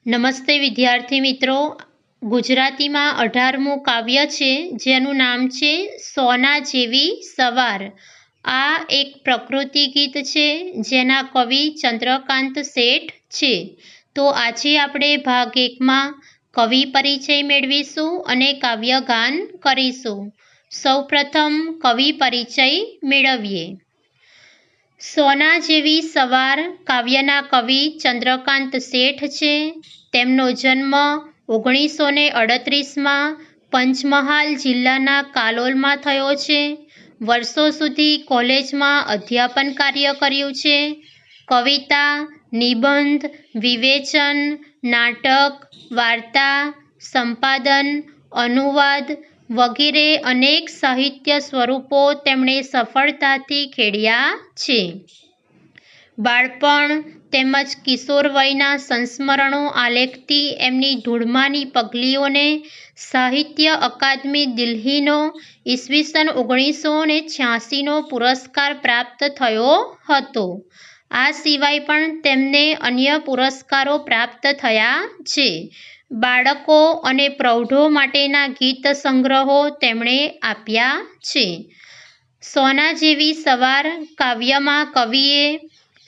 નમસ્તે વિદ્યાર્થી મિત્રો, ગુજરાતીમાં 18મું કાવ્ય છે જેનું નામ છે સોના જેવી સવાર। આ એક પ્રકૃતિ ગીત છે જેના કવિ ચંદ્રકાંત શેઠ છે। તો આજે આપણે ભાગ 1માં કવિ પરિચય મેળવીશું અને કાવ્યગાન કરીશું। સૌપ્રથમ કવિ પરિચય મેળવીએ। સોના જેવી સવાર કાવ્યના કવિ ચંદ્રકાંત શેઠ છે। તેમનો જન્મ 1938માં પંચમહાલ જિલ્લાના કાલોલમાં થયો છે। વર્ષો સુધી કોલેજમાં અધ્યાપન કાર્ય કર્યું છે। કવિતા, નિબંધ, વિવેચન, નાટક, વાર્તા, સંપાદન, અનુવાદ વગેરે અનેક સાહિત્ય સ્વરૂપો તેમણે સફળતાથી ખેડ્યા છે। બાળપણ તેમજ કિશોર વયના સંસ્મરણો આલેખતી એમની ધૂળમાની પગલીઓને સાહિત્ય અકાદમી દિલ્હીનો ઈસવીસન 1986નો પુરસ્કાર પ્રાપ્ત થયો હતો। આ સિવાય પણ તેમને અન્ય પુરસ્કારો પ્રાપ્ત થયા છે। બાળકો અને પ્રૌઢો માટેના ગીત સંગ્રહો તેમણે આપ્યા છે। સોના જેવી સવાર કાવ્યમાં કવિએ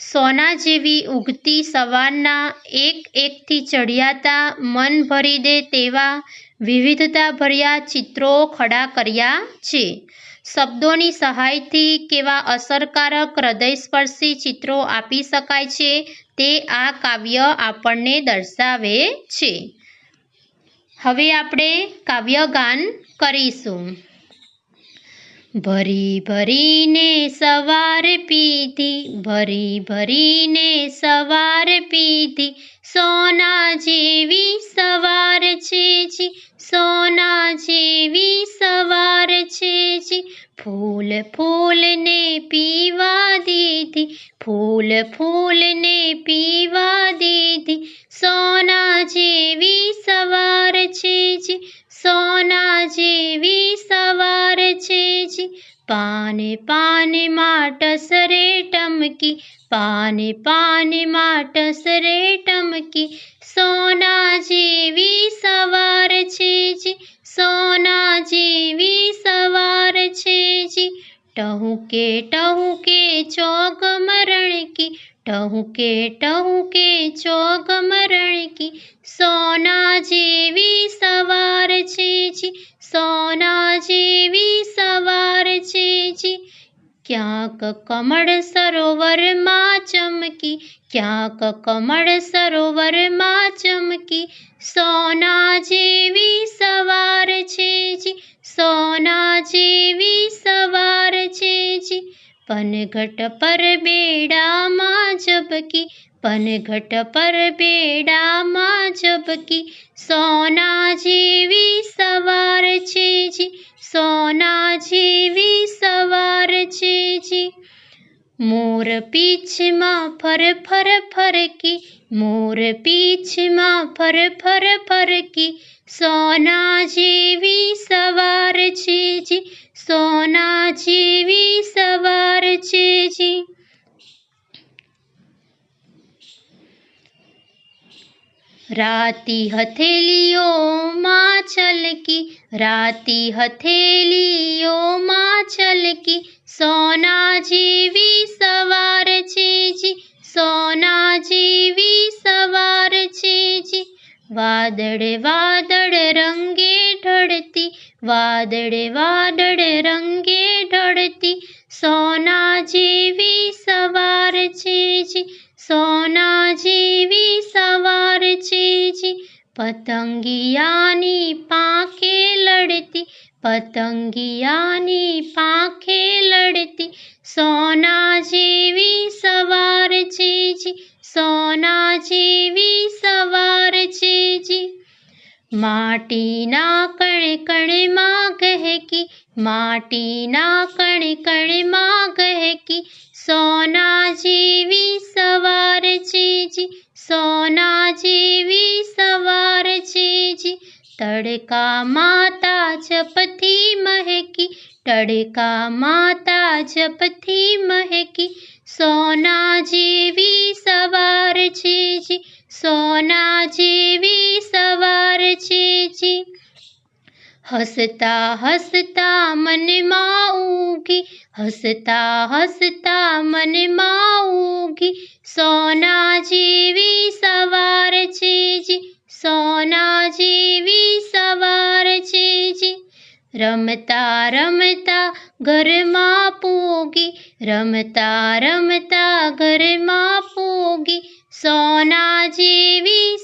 સોના જેવી ઉગતી સવારના એકથી ચઢિયાતા મન ભરી દે તેવા વિવિધતાભર્યા ચિત્રો ખડા કર્યા છે। શબ્દોની સહાયથી કેવા અસરકારક હૃદયસ્પર્શી ચિત્રો આપી શકાય છે તે આ કાવ્ય આપણને દર્શાવે છે। હવે આપણે કાવ્યગાન કરીશું। ભરી ભરીને સવાર પીધી, ભરી ભરીને સવાર પીધી, સોના જેવી સવાર છે જી, સોના જેવી સવાર છે જી। ફૂલ ફૂલને પીવા દીધી, ફૂલ ફૂલને પીવા દીધી, સોના જેવી સવાર છે જી, સોના જેવી સવાર છે જી। પાને પાને માં ટસરે ટમકી, પાને પાને માં ટસરે ટમકી, સોના જેવી સવાર છે જી, સોના જેવી સવાર છે જી। ટહુકે ટહુકે ચોગમરણ કી, ટહુકે ટહુકે ચોગમરણ કી, સોના જેવી સવાર છે જી, સોના જેવી સવાર છે જી। ક્યાંક કમળ સરોવરમાં ચમકી, ક્યાંક કમળ સરોવરમાં ચમકી, સોના જેવી સવાર છે જી, સોના જેવી સવાર છે જી। પનઘટ પર બેડામાં ઝબકી, પનઘટ પર બેડામાં ઝબકી, સોના જેવી સવાર છે જી, સોના જેવી સવાર છે જી। મોર પીછમાં ફર ફર ફરકી, મોર પીછમાં ફર ફર ફરકી, સોના જેવી સવાર છે જી, સોના જેવી સવાર છે જી। રાતી હથેલીઓમાં છલકી, રાતી હથેલીઓમાં છલકી, સોના જેવી સવાર છે જી, સોના જેવી સવાર છે જી। વાદળ વાદળ રંગે ઢળતી, વાદળ વાદળ રંગે ઢળતી, સોના જેવી સવાર છે જી, સોના જેવી સવાર છે જી। પતંગિયાની પાંખે લડતી, પતંગિયાની પાંખે લડતી, સોના જેવી સવાર છે જી, સોના જેવી સવાર છે જી। માટીના કણ કણમાં ગહેકી, માટીના કણ કણમાં ગહેકી, સોના જેવી સવાર છે જી, સોના જેવી સવાર છે જી। તડકામાં તાજપથી મહેકી, તડકામાં તાજપથી મહેકી, સોના જેવી સવાર છે જી, સોના જેવી સવાર છે જી. હસતા હસતા મનમાં ઉગી, હસતા હસતા મનમાં ઉગી, સોના જેવી સવાર છે જી, સોના જેવી સવાર છે જી. રમતા રમતા ઘરમાં પૂગી, રમતા રમતા ઘરમાં પૂગી, સોના જેવી